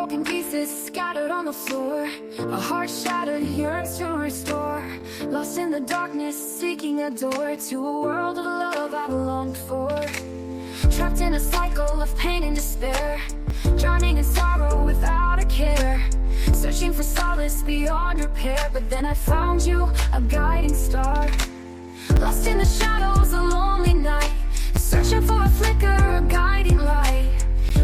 Broken pieces scattered on the floor. A heart shattered yearns to restore. Lost in the darkness, seeking a door to a world of love I longed for. Trapped in a cycle of pain and despair, drowning in sorrow without a care. Searching for solace beyond repair, but then I found you, a guiding star. Lost in the shadows, a lonely night, searching for a flicker, a guiding light.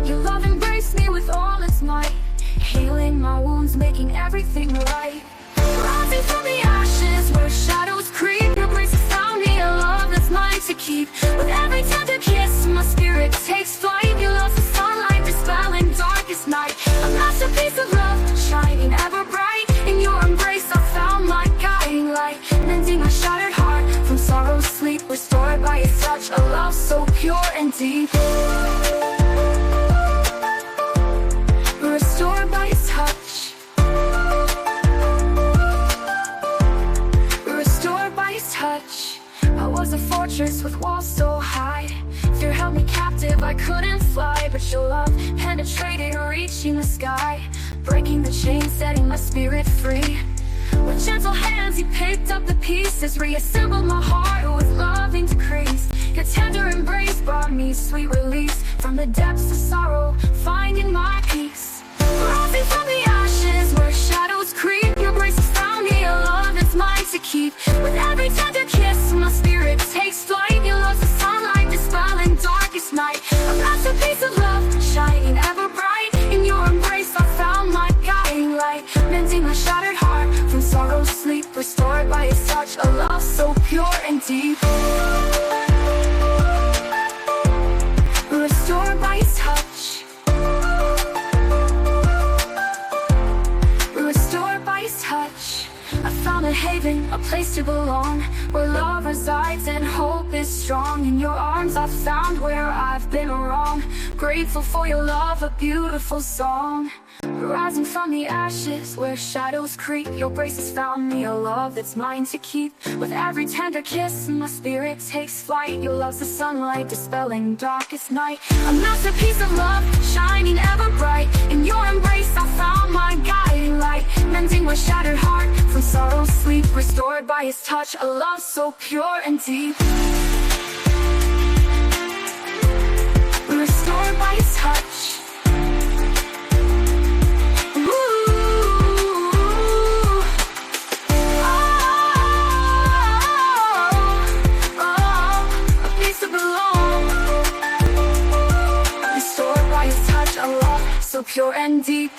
Your love embraced me with all its might, healing my wounds, making everything right. Rising from the ashes where shadows creep, your grace has found me a love that's mine to keep. With every tender kiss, my spirit takes flight. Your love's the sunlight, dispelling darkest night. A masterpiece of love, shining ever bright. In your embrace I found my guiding light, mending my shattered heart from sorrow's sleep. Restored by your touch, a love so pure and deep. Restored by his touch. Restored by his touch. I was a fortress with walls so high. Fear held me captive, I couldn't fly. But your love penetrated, reaching the sky, breaking the chains, setting my spirit free. With gentle hands he picked up the pieces, reassembled my heart with loving decrees. Your tender embrace brought me sweet release from the depths of sorrow, finding my peace. Rising from the ashes where shadows creep, your grace has found me a love that's mine to keep. With every tender kiss, my spirit takes flight. Your love's the sunlight, dispelling darkest night. A masterpiece of love, shining ever bright. In your embrace I found my guiding light, mending my shattered heart from sorrow's sleep. Restored by his touch, a love so pure and deep. Restored by his touch. Touch. I found a haven, a place to belong, where love resides and hope is strong. In your arms I've found where I've been wrong. Grateful for your love, a beautiful song. Rising from the ashes where shadows creep, your grace has found me a love that's mine to keep. With every tender kiss, my spirit takes flight. Your love's the sunlight, dispelling darkest night. A masterpiece of love, shining ever bright. In your embrace I found my guiding light, mending my shattered heart from sorrow's sleep. Restored by his touch, a love so pure and deep. Restored by his touch. So pure and deep.